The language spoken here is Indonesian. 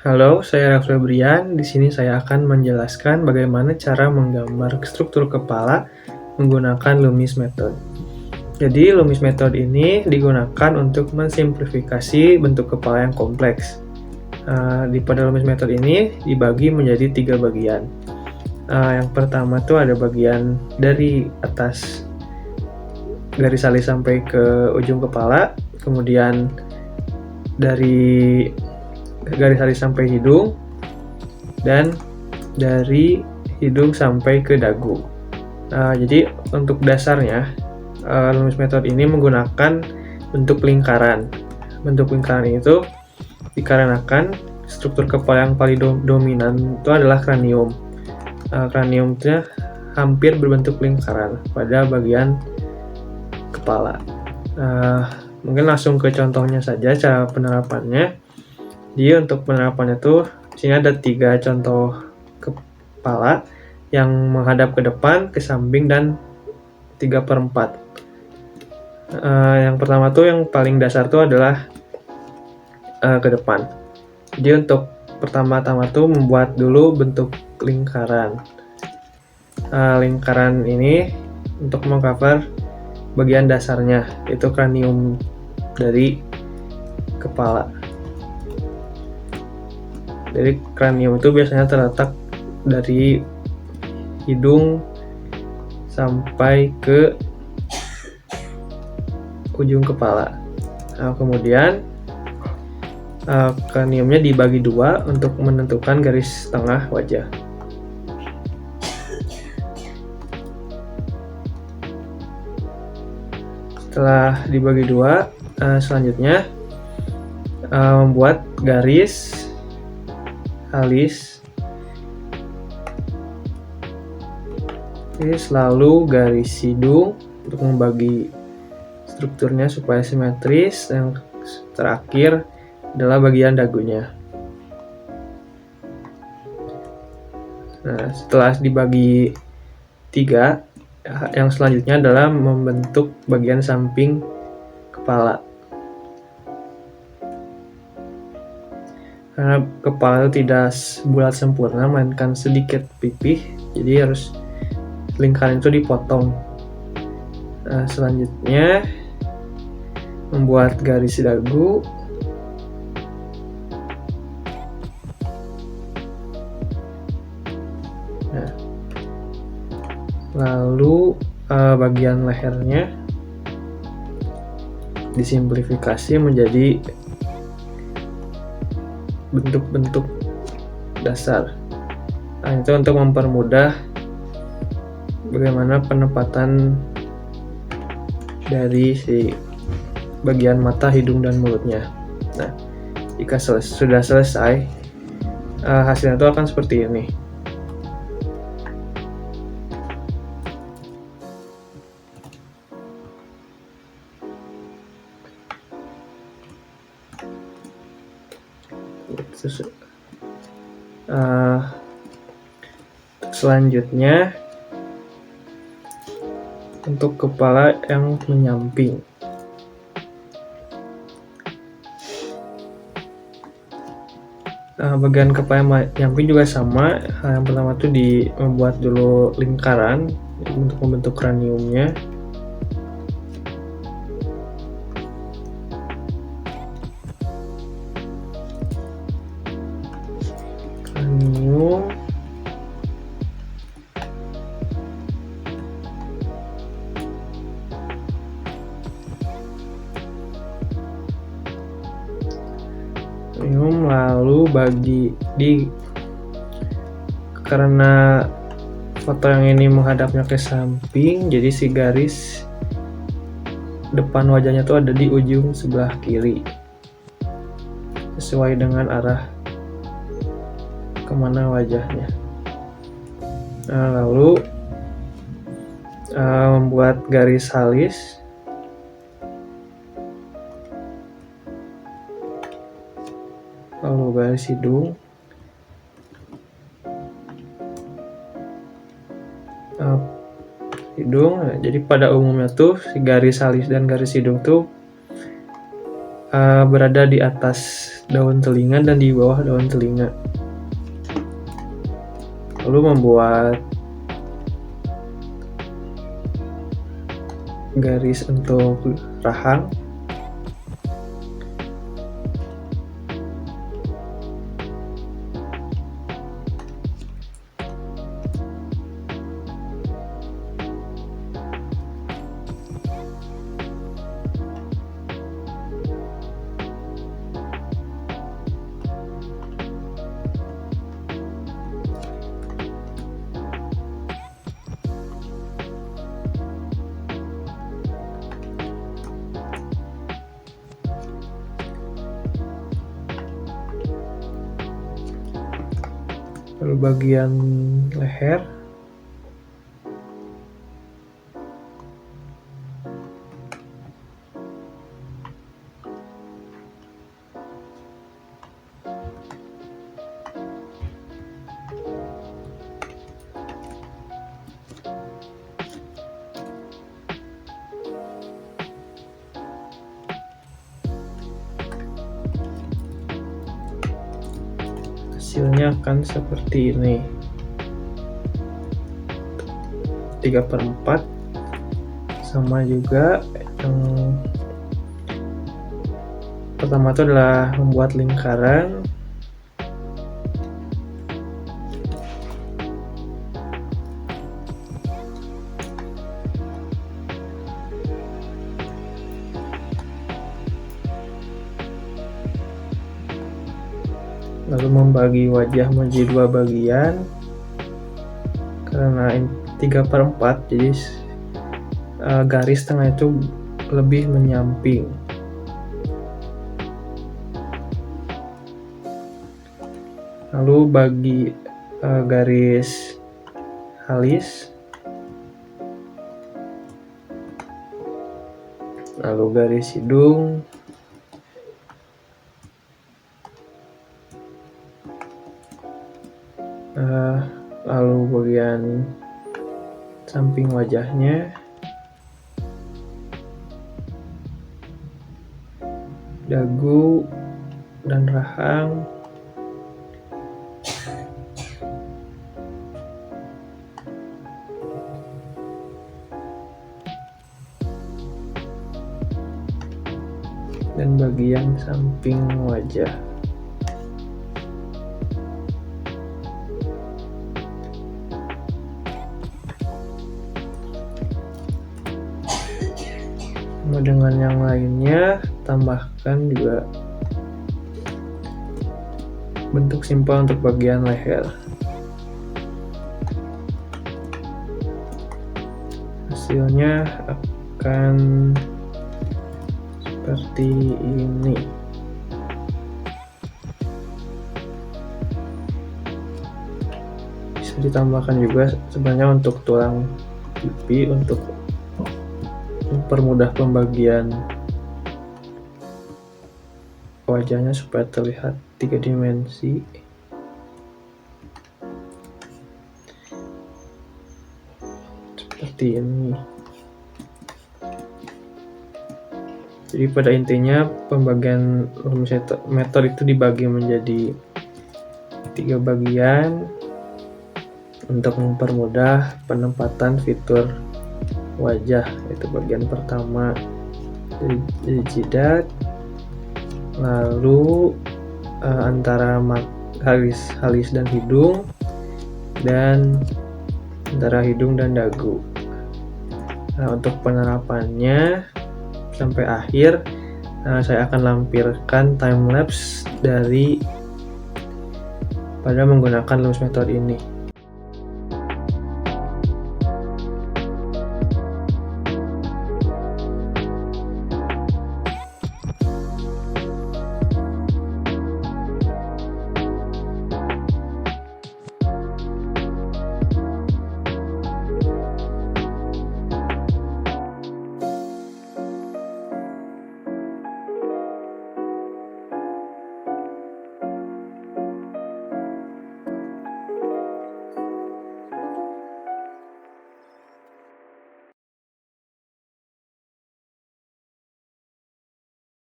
Halo, saya Raffi Febrian. Di sini saya akan menjelaskan bagaimana cara menggambar struktur kepala menggunakan Loomis Method. Jadi, Loomis Method ini digunakan untuk mensimplifikasi bentuk kepala yang kompleks. Pada Loomis Method ini dibagi menjadi 3 bagian. Yang pertama tuh ada bagian dari atas garis alis sampai ke ujung kepala, kemudian dari garis alis sampai hidung, dan dari hidung sampai ke dagu. Jadi untuk dasarnya, Loomis Method ini menggunakan bentuk lingkaran. Bentuk lingkaran itu dikarenakan struktur kepala yang paling dominan itu adalah kranium. Kraniumnya hampir berbentuk lingkaran pada bagian kepala. Mungkin langsung ke contohnya saja cara penerapannya. Jadi untuk penerapannya tuh di sini ada 3 contoh kepala yang menghadap ke depan, ke samping, dan 3/4. Yang pertama tuh yang paling dasar tuh adalah ke depan. Jadi untuk pertama-tama tuh membuat dulu bentuk lingkaran. Lingkaran ini untuk mengcover bagian dasarnya, yaitu kranium dari kepala. Jadi kranium itu biasanya terletak dari hidung sampai ke ujung kepala. Kemudian kraniumnya dibagi 2 untuk menentukan garis tengah wajah. Setelah dibagi 2, selanjutnya membuat garis alis, lalu garis hidung untuk membagi strukturnya supaya simetris. Yang terakhir adalah bagian dagunya. Nah, setelah dibagi 3, yang selanjutnya adalah membentuk bagian samping kepala. Karena kepala itu tidak bulat sempurna, melainkan sedikit pipih, jadi harus lingkaran itu dipotong. Selanjutnya membuat garis dagu. Lalu bagian lehernya disimplifikasi menjadi bentuk-bentuk dasar. Itu untuk mempermudah bagaimana penempatan dari si bagian mata, hidung, dan mulutnya. Nah, jika sudah selesai, hasilnya itu akan seperti ini. Selanjutnya untuk kepala yang menyamping. Bagian kepala yang menyamping juga sama. Yang pertama tuh membuat dulu lingkaran untuk membentuk kraniumnya. Lalu karena foto yang ini menghadapnya ke samping, jadi si garis depan wajahnya tuh ada di ujung sebelah kiri, sesuai dengan arah kemana wajahnya. Lalu membuat garis alis. Lalu garis hidung. Jadi pada umumnya tuh si garis alis dan garis hidung tuh berada di atas daun telinga dan di bawah daun telinga. Lalu membuat garis untuk rahang. Lalu bagian leher, hasilnya akan seperti ini, 3/4 sama juga. Yang pertama itu adalah membuat lingkaran, lalu membagi wajah menjadi 2 bagian. Karena 3/4, jadi garis tengah itu lebih menyamping. Lalu bagi garis halis, lalu garis hidung, lalu bagian samping wajahnya, dagu dan rahang, dan bagian samping wajah. Dengan yang lainnya, tambahkan juga bentuk simpel untuk bagian leher. Hasilnya akan seperti ini. Bisa ditambahkan juga sebenarnya untuk tulang pipi untuk mempermudah pembagian wajahnya supaya terlihat 3 dimensi. Seperti ini. Jadi pada intinya pembagian rumus metode itu dibagi menjadi 3 bagian untuk mempermudah penempatan fitur wajah. Itu bagian pertama dari jidat, lalu antara halis dan hidung, dan antara hidung dan dagu. Nah, untuk penerapannya sampai akhir, saya akan lampirkan timelapse pada menggunakan rumus metode ini.